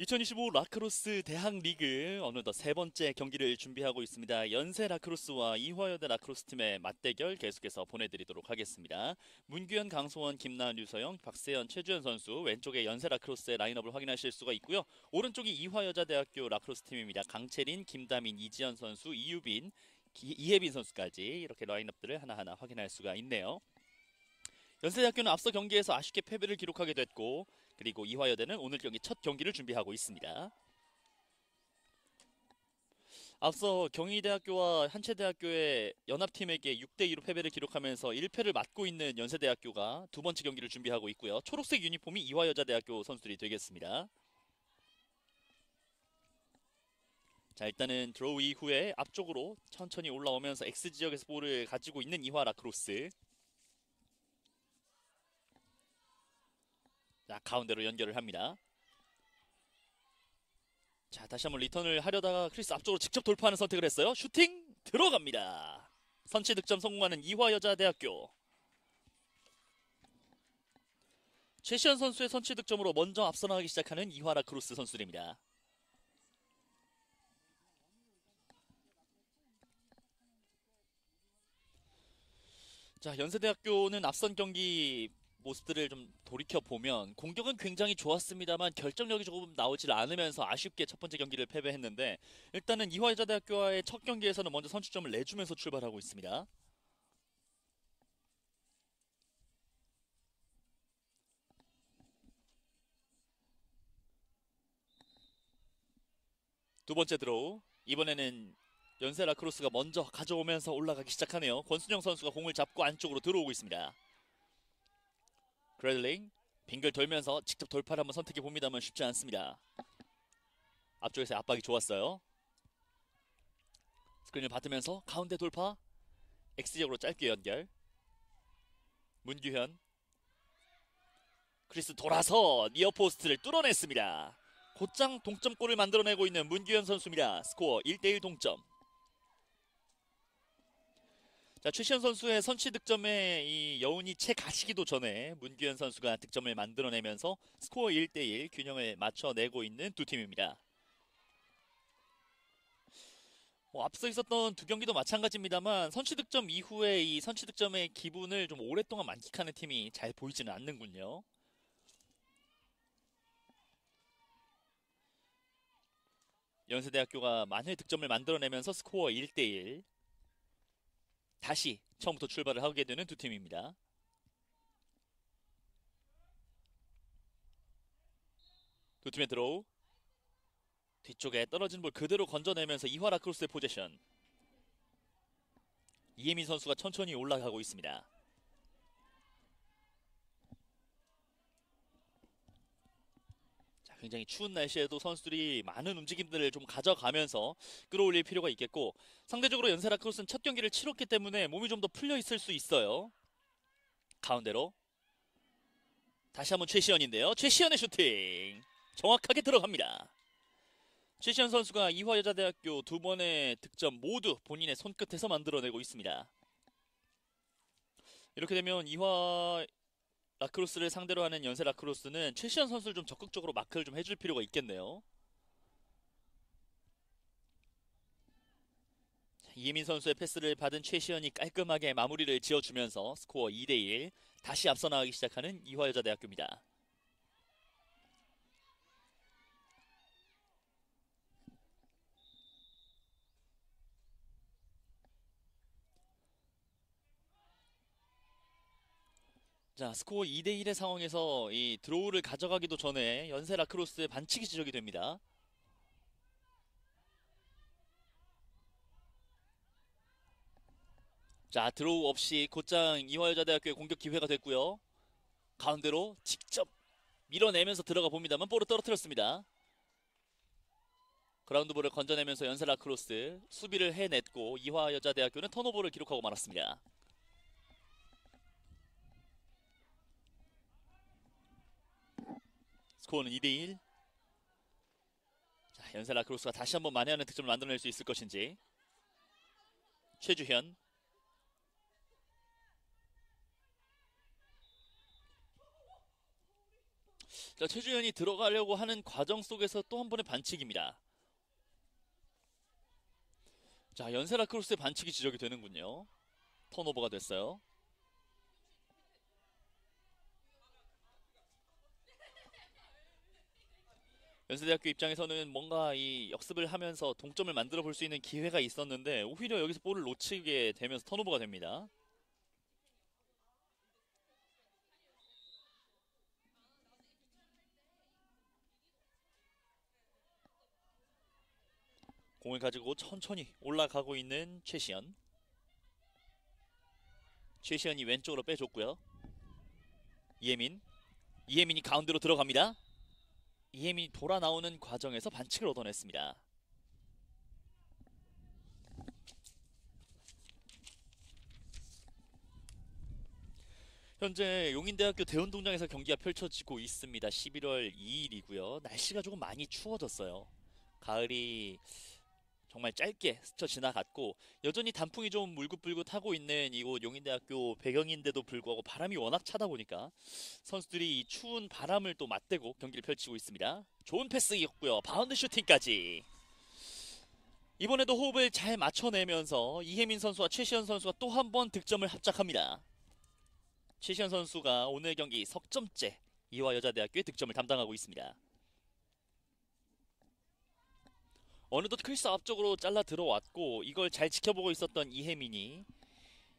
2025 라크로스 대학 리그 어느덧 세 번째 경기를 준비하고 있습니다. 연세 라크로스와 이화여대 라크로스 팀의 맞대결 계속해서 보내드리도록 하겠습니다. 문규현, 강소원, 김나은, 류서영, 박세현, 최주현 선수 왼쪽에 연세 라크로스의 라인업을 확인하실 수가 있고요. 오른쪽이 이화여자대학교 라크로스 팀입니다. 강채린, 김다민, 이지연 선수, 이유빈, 이혜빈 선수까지 이렇게 라인업들을 하나하나 확인할 수가 있네요. 연세대학교는 앞서 경기에서 아쉽게 패배를 기록하게 됐고, 그리고 이화여대는 오늘 경기 첫 경기를 준비하고 있습니다. 앞서 경희대학교와 한체대학교의 연합팀에게 6대2로 패배를 기록하면서 1패를 맞고 있는 연세대학교가 두 번째 경기를 준비하고 있고요. 초록색 유니폼이 이화여자대학교 선수들이 되겠습니다. 자, 일단은 드로우 이후에 앞쪽으로 천천히 올라오면서 X지역에서 볼을 가지고 있는 이화 라크로스. 자, 가운데로 연결을 합니다. 자, 다시 한번 리턴을 하려다가 크리스 앞쪽으로 직접 돌파하는 선택을 했어요. 슈팅 들어갑니다. 선취 득점 성공하는 이화여자대학교. 최시현 선수의 선취 득점으로 먼저 앞서 나가기 시작하는 이화 라크로스 선수들입니다. 자, 연세대학교는 앞선 경기 모습들을 좀 돌이켜보면 공격은 굉장히 좋았습니다만 결정력이 조금 나오질 않으면서 아쉽게 첫 번째 경기를 패배했는데, 일단은 이화여자대학교와의 첫 경기에서는 먼저 선취점을 내주면서 출발하고 있습니다. 두 번째 드로우. 이번에는 연세 라크로스가 먼저 가져오면서 올라가기 시작하네요. 권순영 선수가 공을 잡고 안쪽으로 들어오고 있습니다. 그래들링 빙글 돌면서 직접 돌파를 한번 선택해 봅니다만 쉽지 않습니다. 앞쪽에서 압박이 좋았어요. 스크린을 받으면서 가운데 돌파. X지역으로 짧게 연결. 문규현. 크리스 돌아서 니어포스트를 뚫어냈습니다. 곧장 동점골을 만들어내고 있는 문규현 선수입니다. 스코어 1대1 동점. 자, 최시현 선수의 선취 득점에 이 여운이 채 가시기도 전에 문규현 선수가 득점을 만들어내면서 스코어 1대1 균형을 맞춰내고 있는 두 팀입니다. 앞서 있었던 두 경기도 마찬가지입니다만 선취 득점 이후에 이 선취 득점의 기분을 좀 오랫동안 만끽하는 팀이 잘 보이지는 않는군요. 연세대학교가 만회 득점을 만들어내면서 스코어 1대1. 다시 처음부터 출발을 하게 되는 두 팀입니다. 두 팀의 드로우. 뒤쪽에 떨어진 볼 그대로 건져내면서 이화 라크로스의 포제션. 이혜민 선수가 천천히 올라가고 있습니다. 자, 굉장히 추운 날씨에도 선수들이 많은 움직임들을 좀 가져가면서 끌어올릴 필요가 있겠고, 상대적으로 연세 라크로스는 첫 경기를 치렀기 때문에 몸이 좀 더 풀려 있을 수 있어요. 가운데로 다시 한번 최시현인데요. 최시현의 슈팅 정확하게 들어갑니다. 최시현 선수가 이화여자대학교 두 번의 득점 모두 본인의 손끝에서 만들어내고 있습니다. 이렇게 되면 이화 라크로스를 상대로 하는 연세 라크로스는 최시현 선수를 좀 적극적으로 마크를 좀 해줄 필요가 있겠네요. 이혜민 선수의 패스를 받은 최시현이 깔끔하게 마무리를 지어주면서 스코어 2대1 다시 앞서 나가기 시작하는 이화여자대학교입니다. 자, 스코어 2대1의 상황에서 이 드로우를 가져가기도 전에 연세 라크로스의 반칙이 지적이 됩니다. 자, 드로우 없이 곧장 이화여자대학교의 공격 기회가 됐고요. 가운데로 직접 밀어내면서 들어가 봅니다만 볼을 떨어뜨렸습니다. 그라운드 볼을 건져내면서 연세 라크로스 수비를 해냈고 이화여자대학교는 턴오버를 기록하고 말았습니다. 스코어는 2대1. 자, 연세 라크로스가 다시 한번 만회하는 득점을 만들어낼 수 있을 것인지. 최주현. 자, 최주현이 들어가려고 하는 과정 속에서 또 한 번의 반칙입니다. 자, 연세 라크로스의 반칙이 지적이 되는군요. 턴오버가 됐어요. 연세대학교 입장에서는 뭔가 이 역습을 하면서 동점을 만들어 볼 수 있는 기회가 있었는데 오히려 여기서 볼을 놓치게 되면서 턴오버가 됩니다. 공을 가지고 천천히 올라가고 있는 최시현. 최시현이 왼쪽으로 빼줬고요. 이혜민. 이혜민이 가운데로 들어갑니다. 이혜민이 돌아 나오는 과정에서 반칙을 얻어냈습니다. 현재 용인대학교 대운동장에서 경기가 펼쳐지고 있습니다. 11월 2일이고요. 날씨가 조금 많이 추워졌어요. 가을이 정말 짧게 스쳐 지나갔고 여전히 단풍이 좀 물긋불긋하고 있는 이곳 용인대학교 배경인데도 불구하고 바람이 워낙 차다 보니까 선수들이 이 추운 바람을 또 맞대고 경기를 펼치고 있습니다. 좋은 패스이었고요. 바운드 슈팅까지. 이번에도 호흡을 잘 맞춰내면서 이혜민 선수와 최시현 선수가 또 한 번 득점을 합작합니다. 최시현 선수가 오늘 경기 석점째 이화여자대학교의 득점을 담당하고 있습니다. 어느덧 크리스 앞쪽으로 잘라 들어왔고 이걸 잘 지켜보고 있었던 이혜민이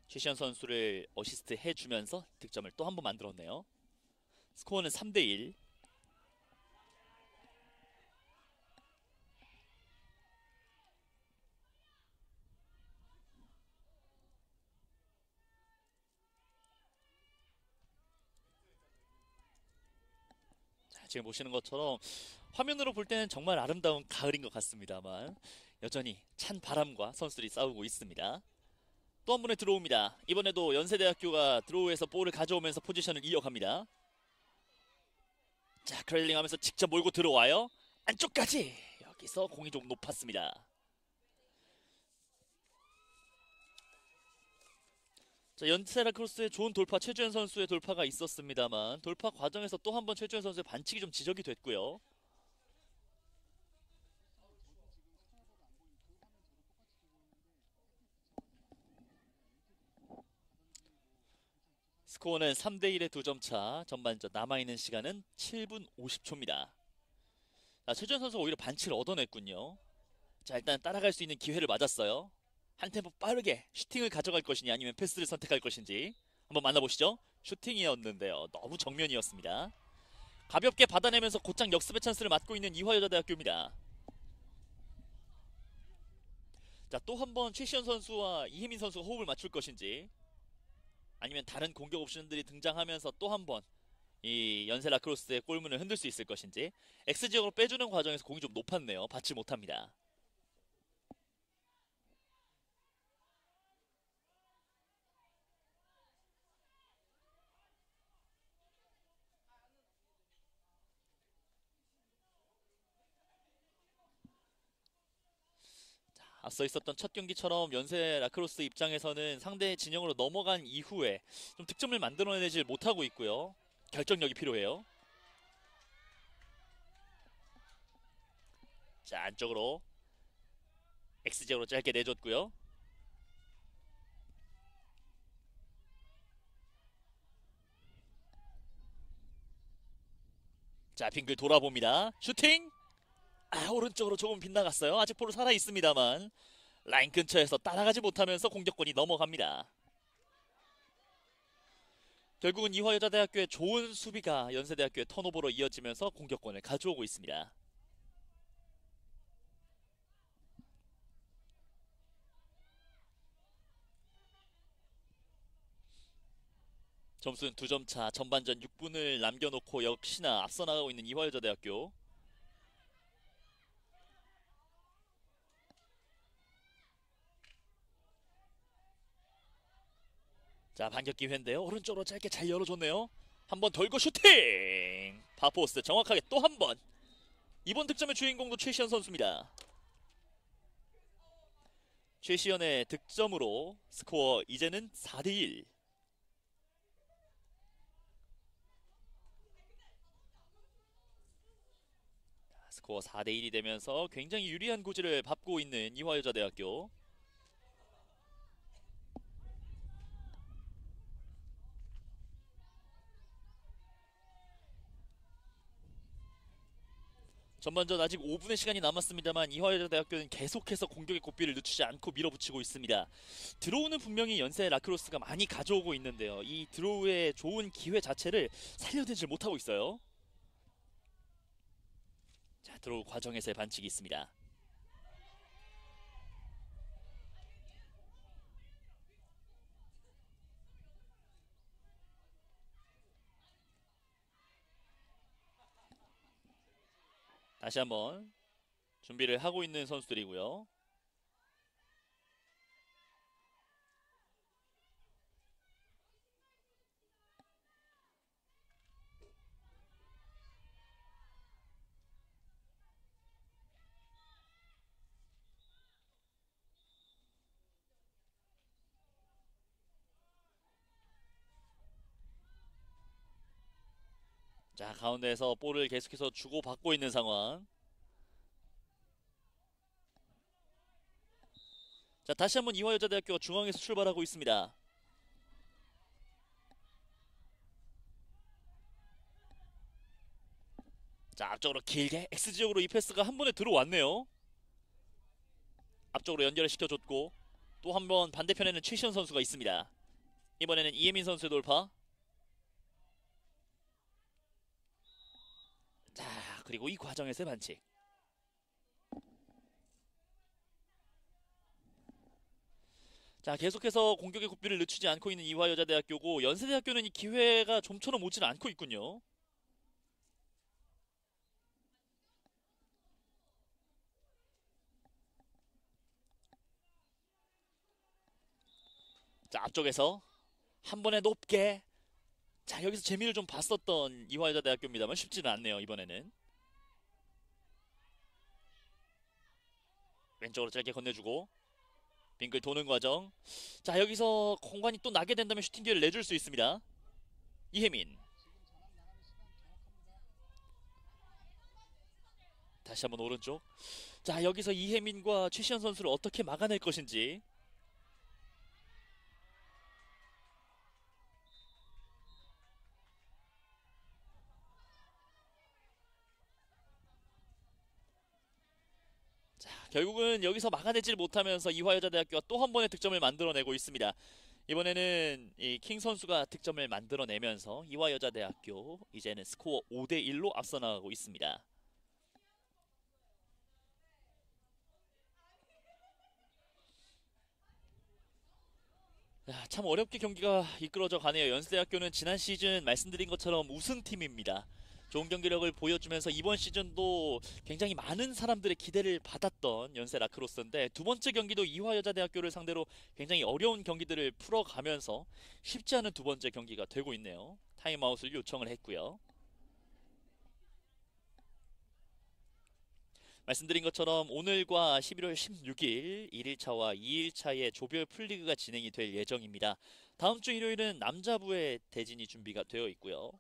최시현 선수를 어시스트 해주면서 득점을 또 한 번 만들었네요. 스코어는 3대1. 지금 보시는 것처럼 화면으로 볼 때는 정말 아름다운 가을인 것 같습니다만 여전히 찬 바람과 선수들이 싸우고 있습니다. 또 한 번에 들어옵니다. 이번에도 연세대학교가 드로우에서 볼을 가져오면서 포지션을 이어갑니다. 자, 크레일링 하면서 직접 몰고 들어와요. 안쪽까지! 여기서 공이 좀 높았습니다. 자, 연세라크로스의 좋은 돌파, 최주현 선수의 돌파가 있었습니다만 돌파 과정에서 또 한 번 최주현 선수의 반칙이 좀 지적이 됐고요. 스코어는 3대1의 2점 차. 전반전 남아있는 시간은 7분 50초입니다. 자, 최주현 선수가 오히려 반칙을 얻어냈군요. 자, 일단 따라갈 수 있는 기회를 맞았어요. 한 템포 빠르게 슈팅을 가져갈 것이냐 아니면 패스를 선택할 것인지 한번 만나보시죠. 슈팅이었는데요. 너무 정면이었습니다. 가볍게 받아내면서 곧장 역습의 찬스를 맞고 있는 이화여자대학교입니다. 자, 또 한 번 최시현 선수와 이혜민 선수가 호흡을 맞출 것인지 아니면 다른 공격 옵션들이 등장하면서 또 한 번 이 연세 라크로스의 골문을 흔들 수 있을 것인지. X지역으로 빼주는 과정에서 공이 좀 높았네요. 받지 못합니다. 앞서 있었던 첫 경기처럼 연세 라크로스 입장에서는 상대 진영으로 넘어간 이후에 좀 득점을 만들어내지 못하고 있고요. 결정력이 필요해요. 자, 안쪽으로 X지역으로 짧게 내줬고요. 자, 빙글 돌아봅니다. 슈팅! 오른쪽으로 조금 빗나갔어요. 아직 볼은 살아있습니다만 라인 근처에서 따라가지 못하면서 공격권이 넘어갑니다. 결국은 이화여자대학교의 좋은 수비가 연세대학교의 턴오버로 이어지면서 공격권을 가져오고 있습니다. 점수는 2점 차. 전반전 6분을 남겨놓고 역시나 앞서 나가고 있는 이화여자대학교. 자, 반격 기회인데요. 오른쪽으로 짧게 잘 열어줬네요. 한번 돌고 슈팅! 파포스트 정확하게 또 한 번. 이번 득점의 주인공도 최시현 선수입니다. 최시현의 득점으로 스코어 이제는 4대1. 스코어 4대 1이 되면서 굉장히 유리한 고지를 밟고 있는 이화여자대학교. 전반전 아직 5분의 시간이 남았습니다만 이화여자대학교는 계속해서 공격의 고삐를 늦추지 않고 밀어붙이고 있습니다. 드로우는 분명히 연세 라크로스가 많이 가져오고 있는데요. 이 드로우의 좋은 기회 자체를 살려내질 못하고 있어요. 자, 드로우 과정에서의 반칙이 있습니다. 다시 한번 준비를 하고 있는 선수들이고요. 자, 가운데에서 볼을 계속해서 주고받고 있는 상황. 자, 다시 한번 이화여자대학교가 중앙에서 출발하고 있습니다. 자, 앞쪽으로 길게 X지역으로 이 패스가 한 번에 들어왔네요. 앞쪽으로 연결을 시켜줬고 또 한 번 반대편에는 최시현 선수가 있습니다. 이번에는 이혜민 선수의 돌파. 자, 그리고 이 과정에서의 반칙. 자, 계속해서 공격의 고삐를 늦추지 않고 있는 이화여자대학교고 연세대학교는 이 기회가 좀처럼 오지는 않고 있군요. 자, 앞쪽에서 한 번에 높게. 자, 여기서 재미를 좀 봤었던 이화여자대학교입니다만 쉽지는 않네요, 이번에는. 왼쪽으로 짧게 건네주고 빙글 도는 과정. 자, 여기서 공간이 또 나게 된다면 슈팅 기회를 내줄 수 있습니다. 이혜민. 다시 한번 오른쪽. 자, 여기서 이혜민과 최시현 선수를 어떻게 막아낼 것인지. 자, 결국은 여기서 막아내질 못하면서 이화여자대학교가 또 한 번의 득점을 만들어내고 있습니다. 이번에는 이 킹 선수가 득점을 만들어내면서 이화여자대학교 이제는 스코어 5대 1로 앞서 나가고 있습니다. 야, 참 어렵게 경기가 이끌어져 가네요. 연세대학교는 지난 시즌 말씀드린 것처럼 우승팀입니다. 좋은 경기력을 보여주면서 이번 시즌도 굉장히 많은 사람들의 기대를 받았던 연세 라크로스인데 두 번째 경기도 이화여자대학교를 상대로 굉장히 어려운 경기들을 풀어가면서 쉽지 않은 두 번째 경기가 되고 있네요. 타임아웃을 요청을 했고요. 말씀드린 것처럼 오늘과 11월 16일 1일차와 2일차의 조별 풀리그가 진행이 될 예정입니다. 다음 주 일요일은 남자부의 대진이 준비가 되어 있고요.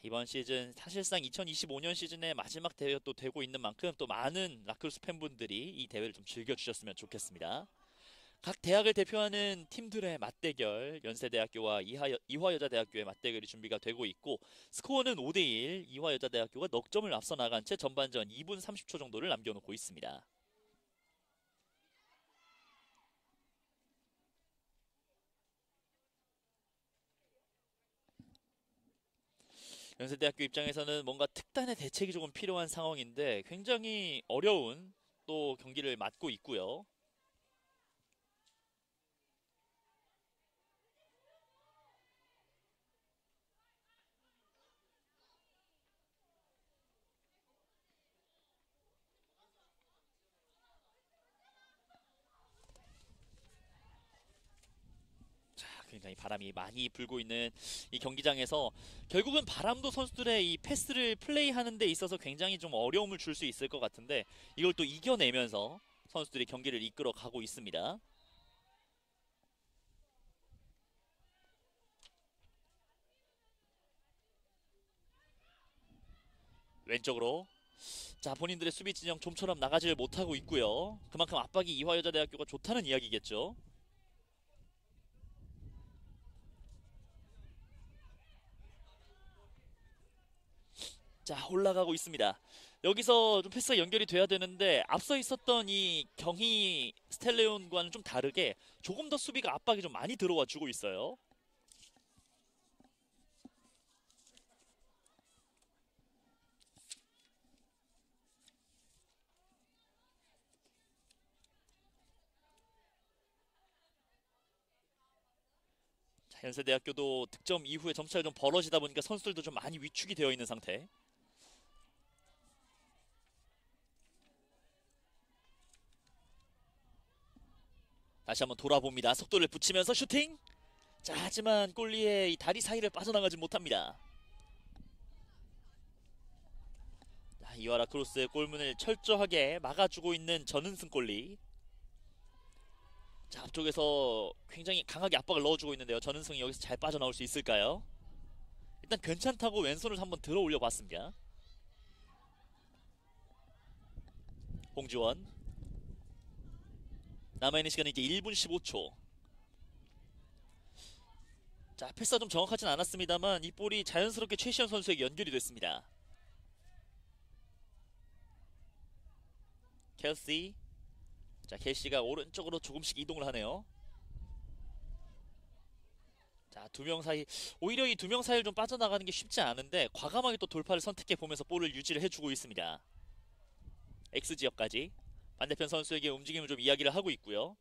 이번 시즌 사실상 2025년 시즌의 마지막 대회도 되고 있는 만큼 또 많은 라크로스 팬분들이 이 대회를 좀 즐겨주셨으면 좋겠습니다. 각 대학을 대표하는 팀들의 맞대결, 연세대학교와 이화여자대학교의 맞대결이 준비가 되고 있고 스코어는 5대1, 이화여자대학교가 넉 점을 앞서 나간 채 전반전 2분 30초 정도를 남겨놓고 있습니다. 연세대학교 입장에서는 뭔가 특단의 대책이 조금 필요한 상황인데 굉장히 어려운 또 경기를 맞고 있고요. 굉장히 바람이 많이 불고 있는 이 경기장에서 결국은 바람도 선수들의 이 패스를 플레이하는 데 있어서 굉장히 좀 어려움을 줄 수 있을 것 같은데 이걸 또 이겨내면서 선수들이 경기를 이끌어 가고 있습니다. 왼쪽으로 자, 본인들의 수비 진영 좀처럼 나가질 못하고 있고요. 그만큼 압박이 이화여자대학교가 좋다는 이야기겠죠. 자, 올라가고 있습니다. 여기서 좀 패스가 연결이 돼야 되는데 앞서 있었던 이 경희 스텔레온과는 좀 다르게 조금 더 수비가 압박이 좀 많이 들어와 주고 있어요. 자, 연세대학교도 득점 이후에 점차가 좀 벌어지다 보니까 선수들도 좀 많이 위축이 되어 있는 상태. 다시 한번 돌아봅니다. 속도를 붙이면서 슈팅. 자, 하지만 골리의 이 다리 사이를 빠져나가지 못합니다. 자, 이와라 크로스의 골문을 철저하게 막아주고 있는 전은승 골리. 자, 앞쪽에서 굉장히 강하게 압박을 넣어주고 있는데요. 전은승이 여기서 잘 빠져나올 수 있을까요? 일단 괜찮다고 왼손을 한번 들어 올려 봤습니다. 홍지원. 남아있는 시간은 이제 1분 15초. 자, 패스가 좀 정확하진 않았습니다만 이 볼이 자연스럽게 최시현 선수에게 연결이 됐습니다. 켈시. 자, 켈시가 오른쪽으로 조금씩 이동을 하네요. 자, 두 명 사이, 오히려 이 두 명 사이를 좀 빠져나가는 게 쉽지 않은데 과감하게 또 돌파를 선택해 보면서 볼을 유지를 해주고 있습니다. X지역까지 반대편 선수에게 움직임을 좀 이야기를 하고 있고요.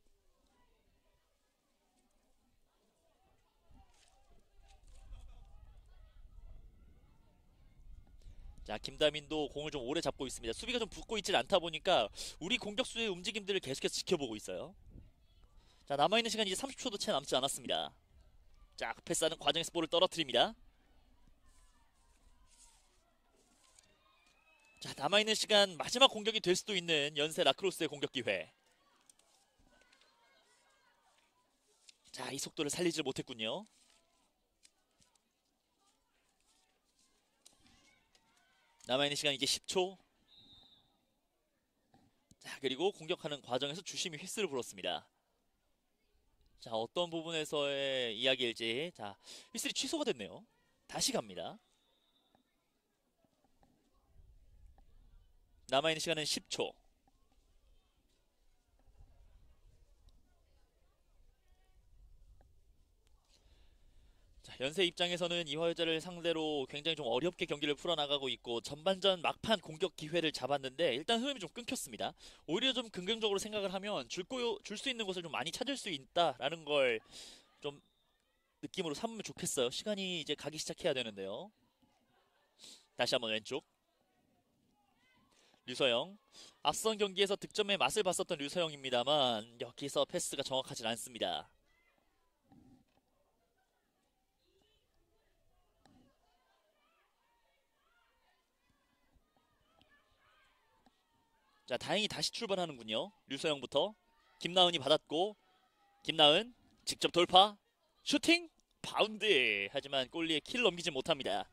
자, 김다민도 공을 좀 오래 잡고 있습니다. 수비가 좀 붙고 있질 않다 보니까 우리 공격수의 움직임들을 계속해서 지켜보고 있어요. 자, 남아있는 시간 이제 30초도 채 남지 않았습니다. 자, 패스하는 과정에서 볼을 떨어뜨립니다. 자, 남아있는 시간 마지막 공격이 될 수도 있는 연세 라크로스의 공격 기회. 자, 이 속도를 살리지 못했군요. 남아있는 시간 이제 10초. 자, 그리고 공격하는 과정에서 주심이 휘스를 불었습니다. 자, 어떤 부분에서의 이야기일지. 자, 휘슬이 취소가 됐네요. 다시 갑니다. 남아있는 시간은 10초. 자, 연세 입장에서는 이화여자를 상대로 굉장히 좀 어렵게 경기를 풀어나가고 있고 전반전 막판 공격 기회를 잡았는데 일단 흐름이 좀 끊겼습니다. 오히려 좀 긍정적으로 생각을 하면 줄 수 있는 곳을 좀 많이 찾을 수 있다라는 걸 좀 느낌으로 삼으면 좋겠어요. 시간이 이제 가기 시작해야 되는데요. 다시 한번 왼쪽. 류서영. 앞선 경기에서 득점의 맛을 봤었던 류서영입니다만 여기서 패스가 정확하진 않습니다. 자, 다행히 다시 출발하는군요. 류서영부터 김나은이 받았고 김나은 직접 돌파 슈팅 바운드. 하지만 골리에 킬 넘기지 못합니다.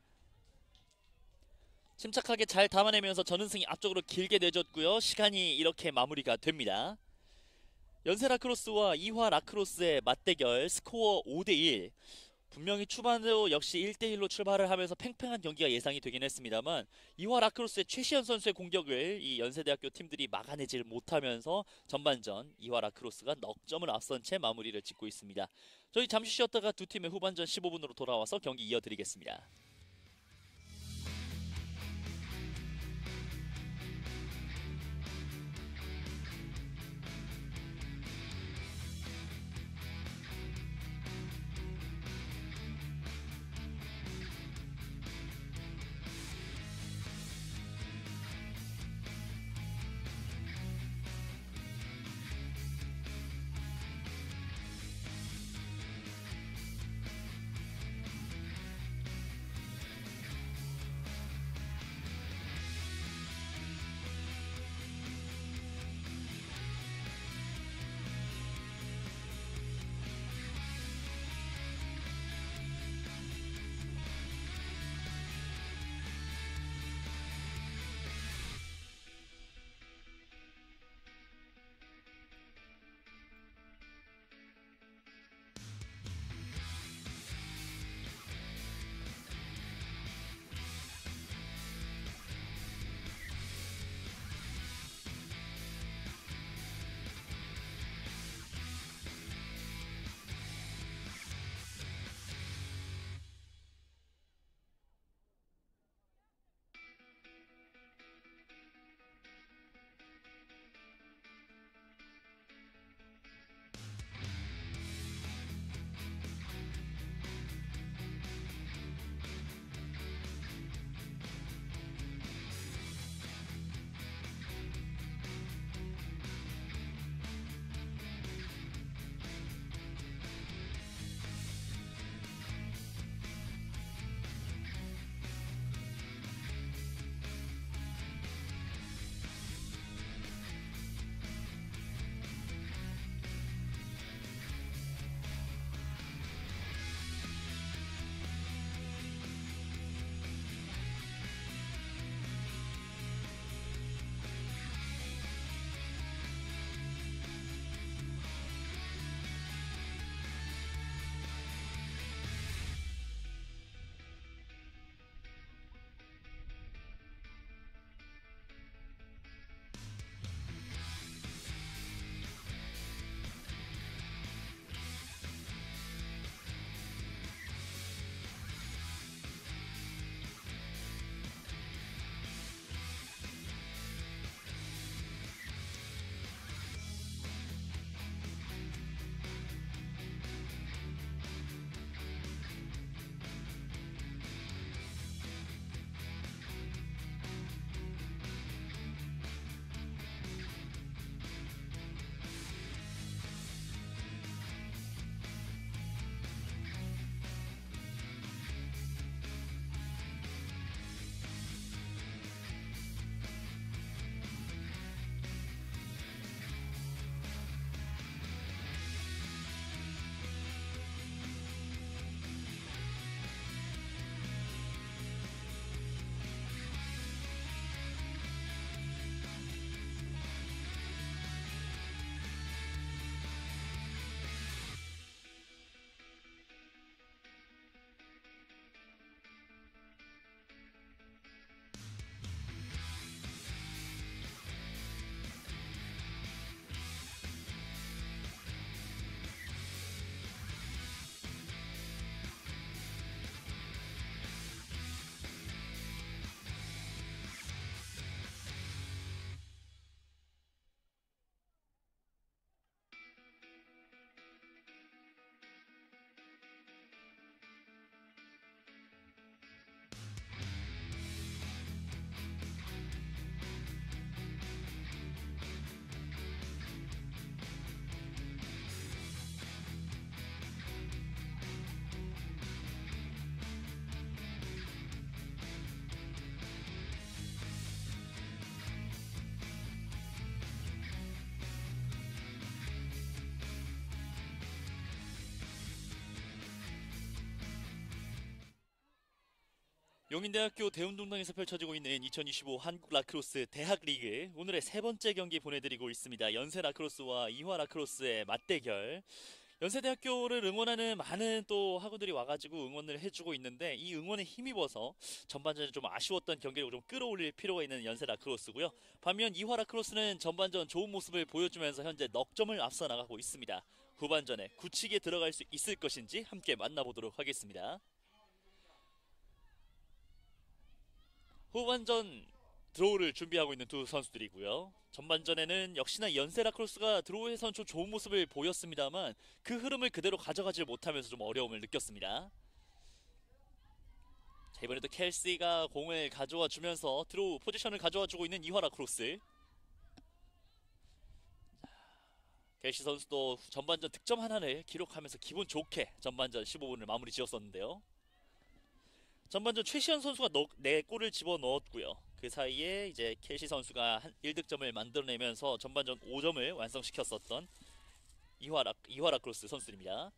침착하게 잘 담아내면서 전은승이 앞쪽으로 길게 내줬고요. 시간이 이렇게 마무리가 됩니다. 연세 라크로스와 이화 라크로스의 맞대결 스코어 5대1. 분명히 초반으로 역시 1대1로 출발을 하면서 팽팽한 경기가 예상이 되긴 했습니다만 이화 라크로스의 최시현 선수의 공격을 이 연세대학교 팀들이 막아내질 못하면서 전반전 이화 라크로스가 넉 점을 앞선 채 마무리를 짓고 있습니다. 저희 잠시 쉬었다가 두 팀의 후반전 15분으로 돌아와서 경기 이어드리겠습니다. 용인대학교 대운동장에서 펼쳐지고 있는 2025 한국 라크로스 대학 리그 오늘의 세 번째 경기 보내드리고 있습니다. 연세 라크로스와 이화 라크로스의 맞대결. 연세대학교를 응원하는 많은 또 학우들이 와가지고 응원을 해주고 있는데 이 응원에 힘입어서 전반전에 좀 아쉬웠던 경기를 좀 끌어올릴 필요가 있는 연세 라크로스고요. 반면 이화 라크로스는 전반전 좋은 모습을 보여주면서 현재 넉 점을 앞서 나가고 있습니다. 후반전에 굳히게 들어갈 수 있을 것인지 함께 만나보도록 하겠습니다. 후반전 드로우를 준비하고 있는 두 선수들이고요. 전반전에는 역시나 연세 라크로스가 드로우에선 좀 좋은 모습을 보였습니다만 그 흐름을 그대로 가져가지 못하면서 좀 어려움을 느꼈습니다. 자, 이번에도 켈시가 공을 가져와 주면서 드로우 포지션을 가져와 주고 있는 이화 라크로스. 켈시 선수도 전반전 득점 하나를 기록하면서 기분 좋게 전반전 15분을 마무리 지었었는데요. 전반전 최시현 선수가 4골을 집어넣었고요. 그 사이에 이제 켈시 선수가 1득점을 만들어내면서 전반전 5점을 완성시켰었던 이화 라크로스 선수들입니다.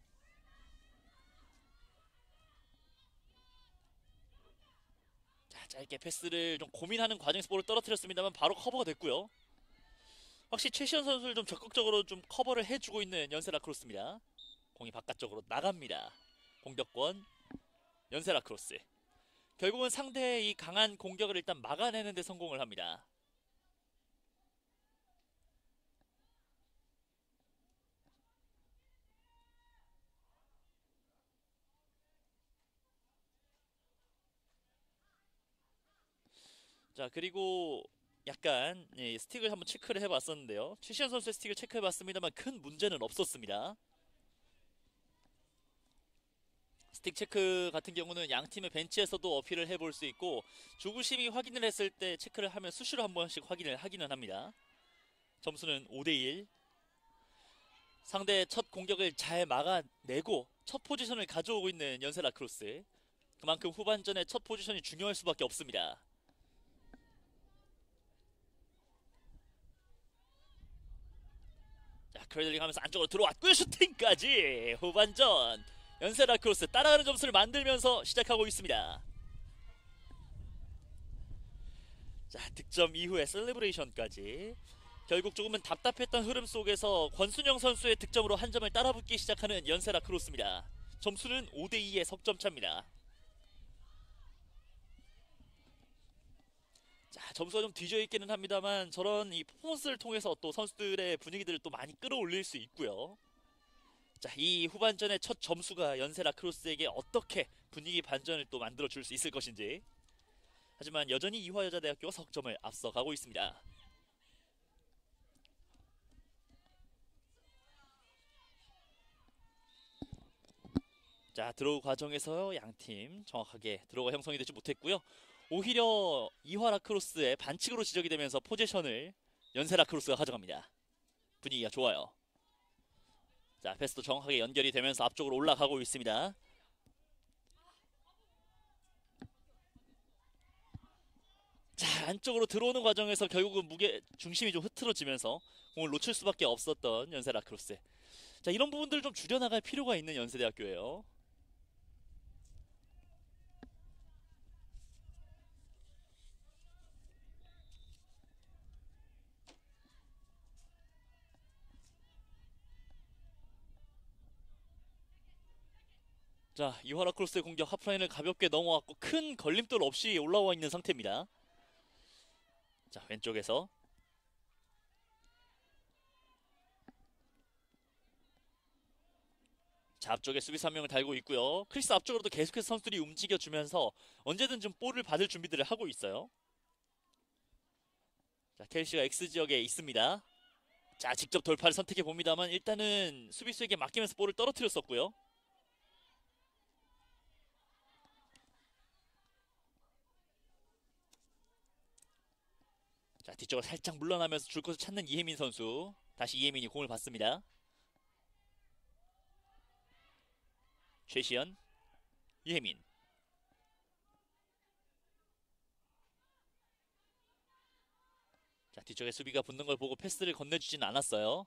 자, 짧게 패스를 좀 고민하는 과정에서 볼을 떨어뜨렸습니다만 바로 커버가 됐고요. 확실히 최시현 선수를 좀 적극적으로 좀 커버를 해주고 있는 연세 라크로스입니다. 공이 바깥쪽으로 나갑니다. 공격권 연세 라크로스. 결국은 상대의 이 강한 공격을 일단 막아내는 데 성공을 합니다. 자, 그리고 약간 스틱을 한번 체크를 해봤었는데요. 최시현 선수의 스틱을 체크해봤습니다만 큰 문제는 없었습니다. 스틱 체크 같은 경우는 양 팀의 벤치에서도 어필을 해볼 수 있고 주구심이 확인을 했을 때 체크를 하면 수시로 한 번씩 확인을 하기는 합니다. 점수는 5대1. 상대의 첫 공격을 잘 막아내고 첫 포지션을 가져오고 있는 연세 라크로스. 그만큼 후반전에 첫 포지션이 중요할 수밖에 없습니다. 자, 크레들링 하면서 안쪽으로 들어왔고요. 슈팅까지. 후반전 연세 라크로스 따라가는 점수를 만들면서 시작하고 있습니다. 자, 득점 이후에 셀레브레이션까지. 결국 조금은 답답했던 흐름 속에서 권순영 선수의 득점으로 한 점을 따라붙기 시작하는 연세 라크로스입니다. 점수는 5대2의 석점 차입니다. 자, 점수가 좀 뒤져 있기는 합니다만 저런 이 퍼포먼스를 통해서 또 선수들의 분위기들을 또 많이 끌어올릴 수 있고요. 자, 이 후반전의 첫 점수가 연세 라크로스에게 어떻게 분위기 반전을 또 만들어 줄 수 있을 것인지. 하지만 여전히 이화여자대학교가 석점을 앞서가고 있습니다. 자, 드로우 과정에서 양팀 정확하게 드로우가 형성이 되지 못했고요. 오히려 이화 라크로스의 반칙으로 지적이 되면서 포지션을 연세 라크로스가 가져갑니다. 분위기가 좋아요. 자, 패스도 정확하게 연결이 되면서 앞쪽으로 올라가고 있습니다. 자, 안쪽으로 들어오는 과정에서 결국은 무게 중심이 좀 흐트러지면서 공을 놓칠 수밖에 없었던 연세 라크로스. 자, 이런 부분들을 좀 줄여나갈 필요가 있는 연세대학교예요. 자, 이화 라크로스의 공격 하프라인을 가볍게 넘어왔고 큰 걸림돌 없이 올라와 있는 상태입니다. 자, 왼쪽에서 자, 앞쪽에 수비수 한 명을 달고 있고요. 크리스 앞쪽으로도 계속해서 선수들이 움직여주면서 언제든 좀 볼을 받을 준비들을 하고 있어요. 자, 켈시가 X지역에 있습니다. 자, 직접 돌파를 선택해 봅니다만 일단은 수비수에게 맡기면서 볼을 떨어뜨렸었고요. 자, 뒤쪽으로 살짝 물러나면서 줄 곳을 찾는 이혜민 선수. 다시 이혜민이 공을 받습니다. 최시현, 이혜민. 자, 뒤쪽에 수비가 붙는 걸 보고 패스를 건네주진 않았어요.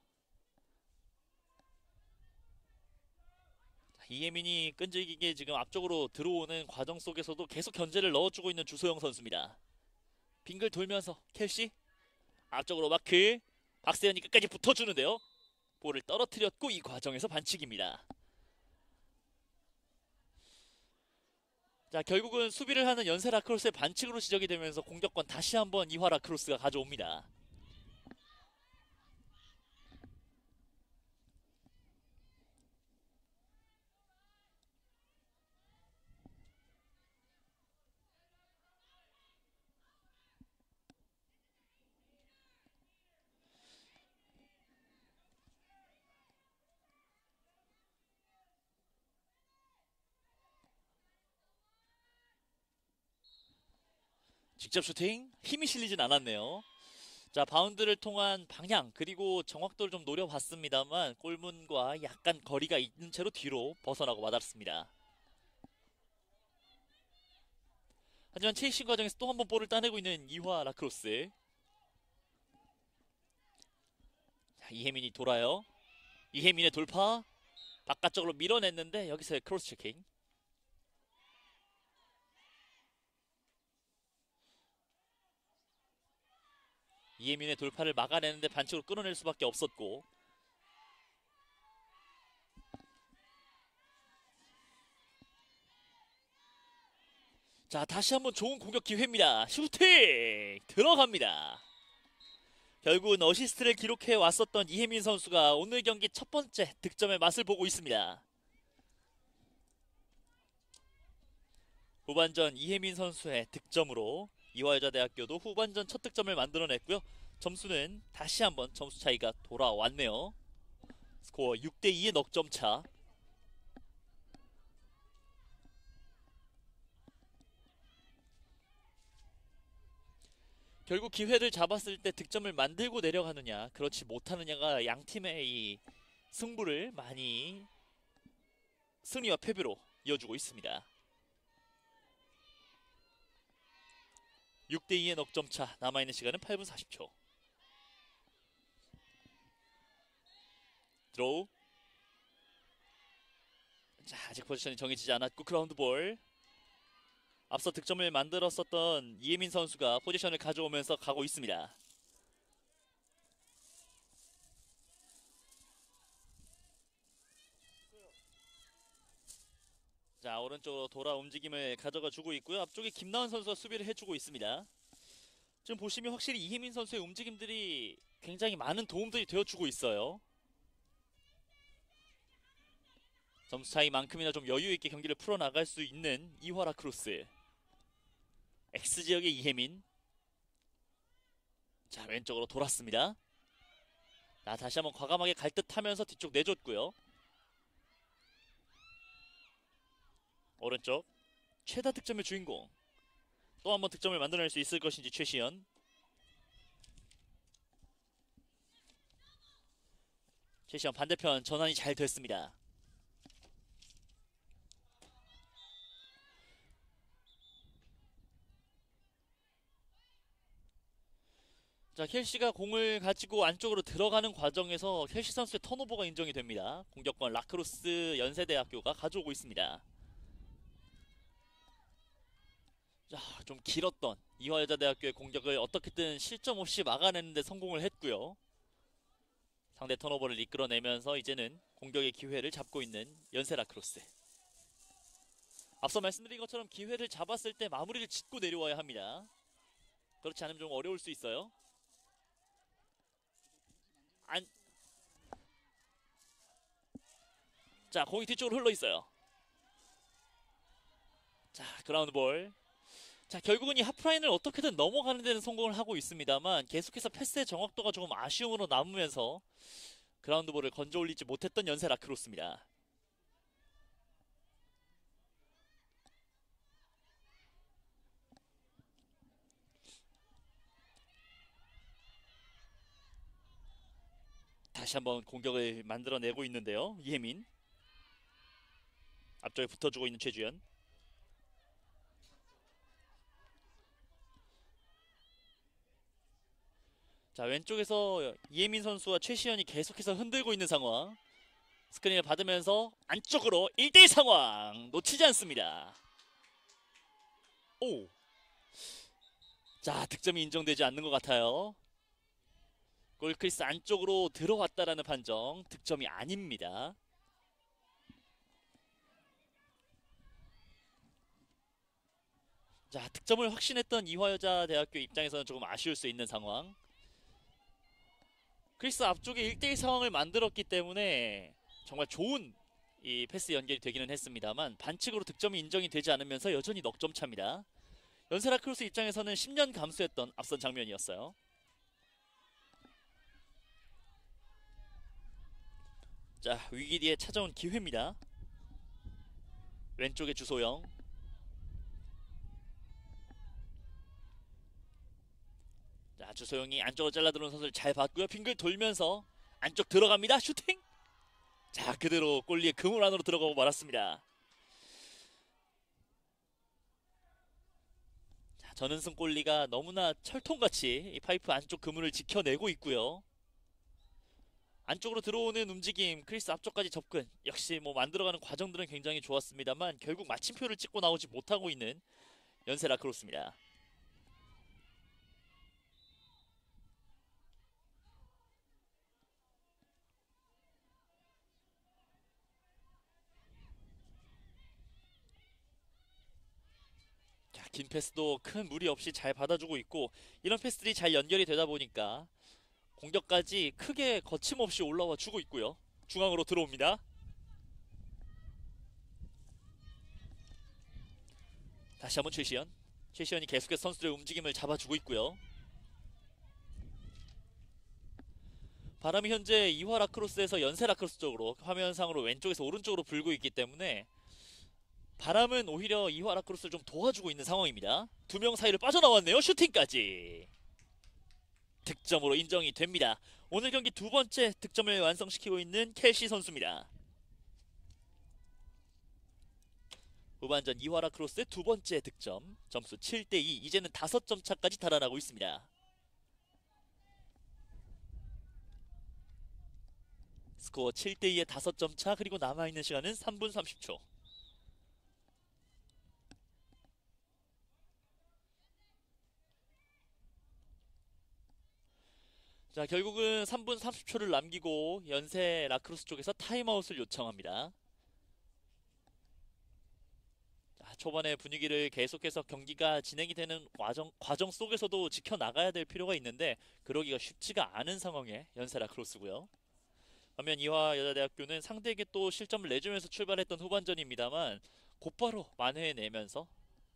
자, 이혜민이 끈질기게 지금 앞쪽으로 들어오는 과정 속에서도 계속 견제를 넣어주고 있는 주소영 선수입니다. 빙글 돌면서 켈시 앞쪽으로 마크. 박세현이 끝까지 붙어주는데요. 볼을 떨어뜨렸고 이 과정에서 반칙입니다. 자, 결국은 수비를 하는 연세 라크로스의 반칙으로 지적이 되면서 공격권 다시 한번 이화 라크로스가 가져옵니다. 직접 슈팅 힘이 실리진 않았네요. 자, 바운드를 통한 방향 그리고 정확도를 좀 노려봤습니다만 골문과 약간 거리가 있는 채로 뒤로 벗어나고 맞았습니다. 하지만 체이싱 과정에서 또 한 번 볼을 따내고 있는 이화 라크로스. 자, 이혜민이 돌아요. 이혜민의 돌파 바깥쪽으로 밀어냈는데 여기서의 크로스 체킹. 이혜민의 돌파를 막아내는데 반칙으로 끊어낼 수밖에 없었고. 자, 다시 한번 좋은 공격 기회입니다. 슈팅! 들어갑니다. 결국은 어시스트를 기록해 왔었던 이혜민 선수가 오늘 경기 첫 번째 득점의 맛을 보고 있습니다. 후반전 이혜민 선수의 득점으로 이화여자대학교도 후반전 첫 득점을 만들어냈고요. 점수는 다시 한번 점수 차이가 돌아왔네요. 스코어 6대2의 넉점 차. 결국 기회를 잡았을 때 득점을 만들고 내려가느냐 그렇지 못하느냐가 양팀의 이 승부를 많이 승리와 패배로 이어주고 있습니다. 6대2의 넉점차. 남아있는 시간은 8분 40초. 드로우. 자, 아직 포지션이 정해지지 않았고 그라운드 볼. 앞서 득점을 만들었었던 이혜민 선수가 포지션을 가져오면서 가고 있습니다. 자, 오른쪽으로 돌아 움직임을 가져가 주고 있고요. 앞쪽에 김나은 선수가 수비를 해주고 있습니다. 지금 보시면 확실히 이혜민 선수의 움직임들이 굉장히 많은 도움들이 되어주고 있어요. 점수 차이만큼이나 좀 여유있게 경기를 풀어나갈 수 있는 이화 라크로스. X지역의 이혜민. 자, 왼쪽으로 돌았습니다. 자, 다시 한번 과감하게 갈 듯 하면서 뒤쪽 내줬고요. 오른쪽 최다 득점의 주인공. 또 한 번 득점을 만들어낼 수 있을 것인지 최시현. 최시현 반대편 전환이 잘 됐습니다. 자, 켈시가 공을 가지고 안쪽으로 들어가는 과정에서 켈시 선수의 턴오버가 인정이 됩니다. 공격권 라크로스 연세대학교가 가져오고 있습니다. 자, 좀 길었던 이화여자대학교의 공격을 어떻게든 실점 없이 막아내는 데 성공을 했고요. 상대 턴오버를 이끌어내면서 이제는 공격의 기회를 잡고 있는 연세 라크로스. 앞서 말씀드린 것처럼 기회를 잡았을 때 마무리를 짓고 내려와야 합니다. 그렇지 않으면 좀 어려울 수 있어요. 자, 공이 뒤쪽으로 흘러 있어요. 자, 그라운드 볼. 자, 결국은 이 하프라인을 어떻게든 넘어가는 데는 성공을 하고 있습니다만 계속해서 패스의 정확도가 조금 아쉬움으로 남으면서 그라운드 볼을 건져 올리지 못했던 연세 라크로스입니다. 다시 한번 공격을 만들어내고 있는데요. 이혜민. 앞쪽에 붙어주고 있는 최주연. 자, 왼쪽에서 이혜민 선수와 최시현이 계속해서 흔들고 있는 상황. 스크린을 받으면서 안쪽으로 1대1 상황 놓치지 않습니다. 오, 자, 득점이 인정되지 않는 것 같아요. 골크리스 안쪽으로 들어왔다라는 판정, 득점이 아닙니다. 자, 득점을 확신했던 이화여자대학교 입장에서는 조금 아쉬울 수 있는 상황. 크리스 앞쪽에 1대1 상황을 만들었기 때문에 정말 좋은 이 패스 연결이 되기는 했습니다만 반칙으로 득점이 인정이 되지 않으면서 여전히 넉점 차입니다. 연세라 크로스 입장에서는 10년 감수했던 앞선 장면이었어요. 자, 위기 뒤에 찾아온 기회입니다. 왼쪽에 주소영. 자, 주소영이 안쪽으로 잘라 들어온 선수를 잘 봤고요. 빙글 돌면서 안쪽 들어갑니다. 슈팅! 자, 그대로 골리의 그물 안으로 들어가고 말았습니다. 자, 전은승 골리가 너무나 철통같이 이 파이프 안쪽 그물을 지켜내고 있고요. 안쪽으로 들어오는 움직임, 크리스 앞쪽까지 접근, 역시 뭐 만들어가는 과정들은 굉장히 좋았습니다만 결국 마침표를 찍고 나오지 못하고 있는 연세 라크로스입니다. 자, 긴 패스도 큰 무리 없이 잘 받아주고 있고 이런 패스들이 잘 연결이 되다 보니까 공격까지 크게 거침없이 올라와 주고 있고요. 중앙으로 들어옵니다. 다시 한번 최시현. 최시현이 계속해서 선수들의 움직임을 잡아주고 있고요. 바람이 현재 이화 라크로스에서 연세 라크로스 쪽으로 화면상으로 왼쪽에서 오른쪽으로 불고 있기 때문에 바람은 오히려 이화 라크로스를 좀 도와주고 있는 상황입니다. 두 명 사이를 빠져나왔네요. 슈팅까지. 득점으로 인정이 됩니다. 오늘 경기 두 번째 득점을 완성시키고 있는 켈시 선수입니다. 후반전 이화 라크로스의 두 번째 득점. 점수 7대2. 이제는 5점 차까지 달아나고 있습니다. 스코어 7대2의 5점 차, 그리고 남아있는 시간은 3분 30초. 자, 결국은 3분 30초를 남기고 연세 라크로스 쪽에서 타임아웃을 요청합니다. 자, 초반의 분위기를 계속해서 경기가 진행이 되는 과정 속에서도 지켜나가야 될 필요가 있는데 그러기가 쉽지가 않은 상황의 연세 라크로스고요. 반면 이화여자대학교는 상대에게 또 실점을 내주면서 출발했던 후반전입니다만 곧바로 만회해내면서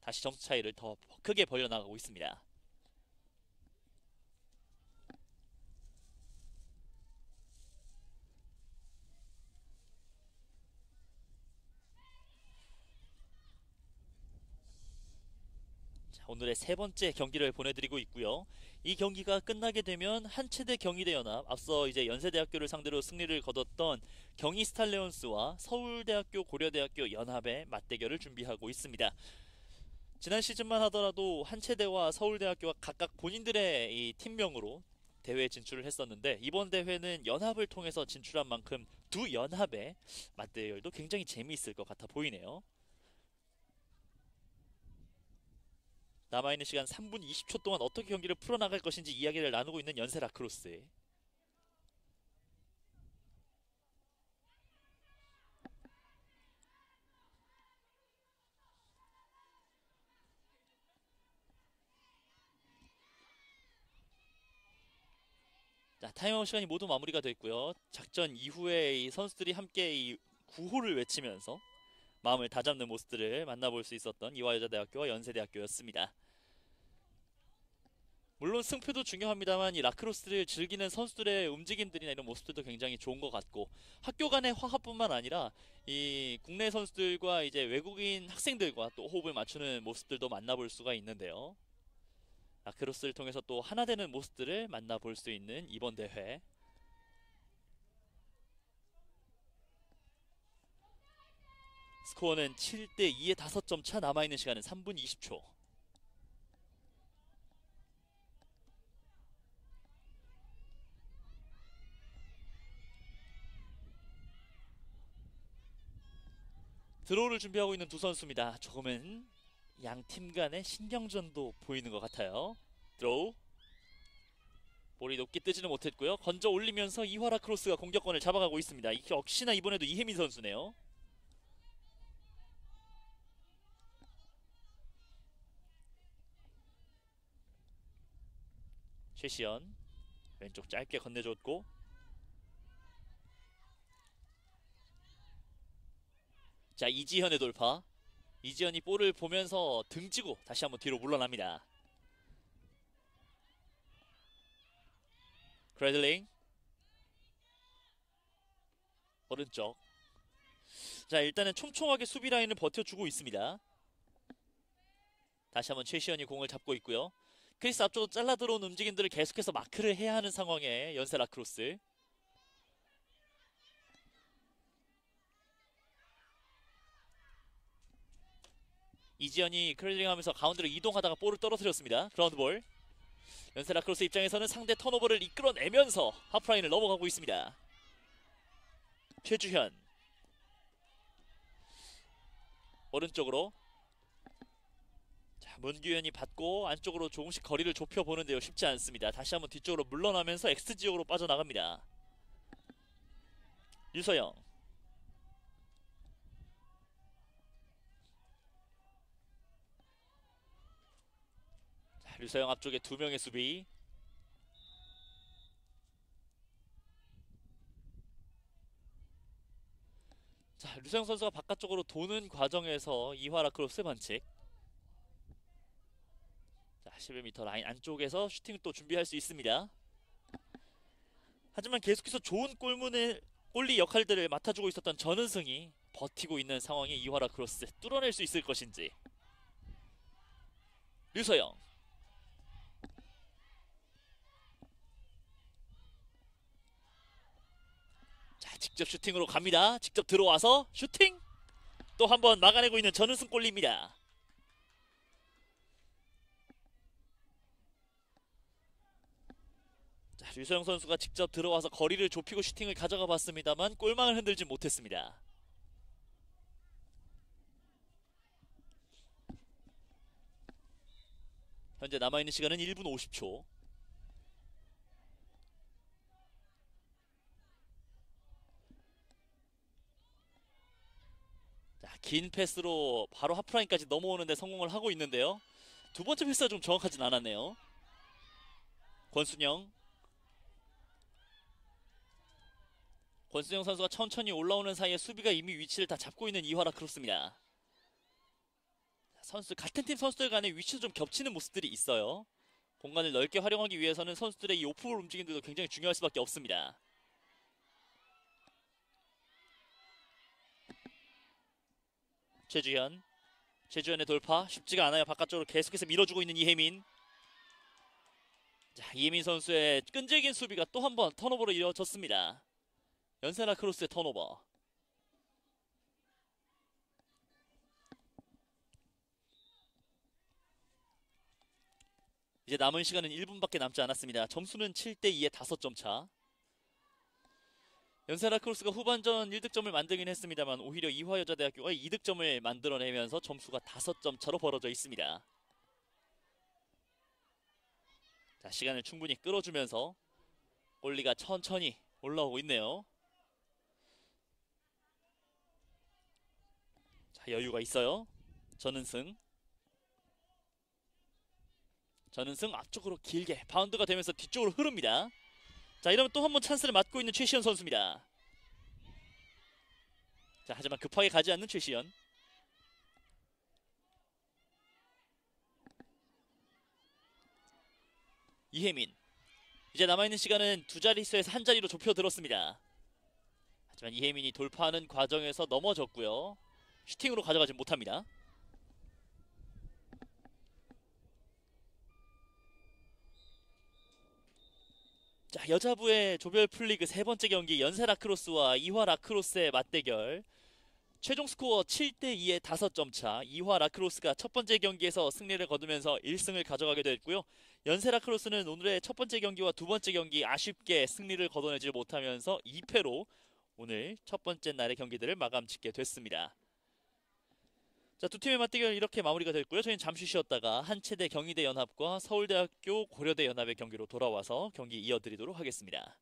다시 점수 차이를 더 크게 벌려나가고 있습니다. 자, 오늘의 세 번째 경기를 보내드리고 있고요. 이 경기가 끝나게 되면 한체대 경희대연합, 앞서 이제 연세대학교를 상대로 승리를 거뒀던 경희 스탈레온스와 서울대학교 고려대학교 연합의 맞대결을 준비하고 있습니다. 지난 시즌만 하더라도 한체대와 서울대학교가 각각 본인들의 이 팀명으로 대회에 진출을 했었는데 이번 대회는 연합을 통해서 진출한 만큼 두 연합의 맞대결도 굉장히 재미있을 것 같아 보이네요. 남아있는 시간 3분 20초 동안 어떻게 경기를 풀어나갈 것인지 이야기를 나누고 있는 연세 라크로스. 자, 타임아웃 시간이 모두 마무리가 됐고요. 작전 이후에 이 선수들이 함께 이 구호를 외치면서 마음을 다잡는 모습들을 만나볼 수 있었던 이화여자대학교와 연세대학교였습니다. 물론 승패도 중요합니다만 이 라크로스를 즐기는 선수들의 움직임들이나 이런 모습들도 굉장히 좋은 것 같고 학교 간의 화합뿐만 아니라 이 국내 선수들과 이제 외국인 학생들과 또 호흡을 맞추는 모습들도 만나볼 수가 있는데요. 라크로스를 통해서 또 하나 되는 모습들을 만나볼 수 있는 이번 대회. 스코어는 7대2의 5점 차, 남아있는 시간은 3분 20초. 드로우를 준비하고 있는 두 선수입니다. 조금은 양 팀 간의 신경전도 보이는 것 같아요. 드로우. 볼이 높게 뜨지는 못했고요. 건져 올리면서 이화라 크로스가 공격권을 잡아가고 있습니다. 역시나 이번에도 이혜민 선수네요. 최시연 왼쪽 짧게 건네줬고, 자 이지현의 돌파. 이지현이 볼을 보면서 등지고 다시 한번 뒤로 물러납니다. 크래들링 오른쪽. 자 일단은 촘촘하게 수비 라인을 버텨주고 있습니다. 다시 한번 최시현이 공을 잡고 있고요. 크리스 앞쪽으로 잘라 들어온 움직임들을 계속해서 마크를 해야 하는 상황에 연세 라크로스. 이지현이 크래들링 하면서 가운데로 이동하다가 볼을 떨어뜨렸습니다. 그라운드볼. 연세 라크로스 입장에서는 상대 턴오버를 이끌어내면서 하프라인을 넘어가고 있습니다. 최주현 오른쪽으로. 자 문규현이 받고 안쪽으로 조금씩 거리를 좁혀보는데요. 쉽지 않습니다. 다시 한번 뒤쪽으로 물러나면서 X지역으로 빠져나갑니다. 유서영. 자, 류서영 앞쪽에 두 명의 수비. 자 류서영 선수가 바깥쪽으로 도는 과정에서 이화라 크로스 반칙. 자 11m 라인 안쪽에서 슈팅을 또 준비할 수 있습니다. 하지만 계속해서 좋은 골리 역할들을 맡아주고 있었던 전은승이 버티고 있는 상황에 이화라 크로스 뚫어낼 수 있을 것인지. 류서영. 자 직접 슈팅으로 갑니다. 직접 들어와서 슈팅! 또 한 번 막아내고 있는 전은승 골리입니다. 자 류서영 선수가 직접 들어와서 거리를 좁히고 슈팅을 가져가 봤습니다만 골망을 흔들지 못했습니다. 현재 남아있는 시간은 1분 50초. 자, 긴 패스로 바로 하프라인까지 넘어오는데 성공을 하고 있는데요. 두 번째 패스가 좀 정확하진 않았네요. 권순영. 권순영 선수가 천천히 올라오는 사이에 수비가 이미 위치를 다 잡고 있는 이화라 크로스입니다. 같은 팀 선수들 간의 위치도 좀 겹치는 모습들이 있어요. 공간을 넓게 활용하기 위해서는 선수들의 이 오프볼 움직임들도 굉장히 중요할 수밖에 없습니다. 최주현의 돌파 쉽지가 않아요. 바깥쪽으로 계속해서 밀어주고 있는 이혜민. 자 이혜민 선수의 끈질긴 수비가 또 한 번 턴오버로 이어졌습니다. 연세라 크로스의 턴오버. 이제 남은 시간은 1분밖에 남지 않았습니다. 점수는 7대2의 5점 차. 연세라 크로스가 후반전 1득점을 만들긴 했습니다만 오히려 이화여자대학교가 2득점을 만들어내면서 점수가 5점 차로 벌어져 있습니다. 자 시간을 충분히 끌어주면서 골리가 천천히 올라오고 있네요. 자 여유가 있어요. 전은승 앞쪽으로 길게 바운드가 되면서 뒤쪽으로 흐릅니다. 자 이러면 또 한 번 찬스를 맞고 있는 최시현 선수입니다. 자 하지만 급하게 가지 않는 최시현. 이혜민. 이제 남아있는 시간은 두 자릿수에서 한 자리로 좁혀들었습니다. 하지만 이혜민이 돌파하는 과정에서 넘어졌고요. 슈팅으로 가져가지 못합니다. 자 여자부의 조별 풀리그 세 번째 경기 연세 라크로스와 이화 라크로스의 맞대결. 최종 스코어 7대2의 5점 차. 이화 라크로스가 첫 번째 경기에서 승리를 거두면서 1승을 가져가게 됐고요. 연세 라크로스는 오늘의 첫 번째 경기와 두 번째 경기 아쉽게 승리를 거둬내지 못하면서 2패로 오늘 첫 번째 날의 경기들을 마감 짓게 됐습니다. 자, 두 팀의 맞대결 이렇게 마무리가 됐고요. 저희는 잠시 쉬었다가 한체대 경희대 연합과 서울대학교 고려대 연합의 경기로 돌아와서 경기 이어드리도록 하겠습니다.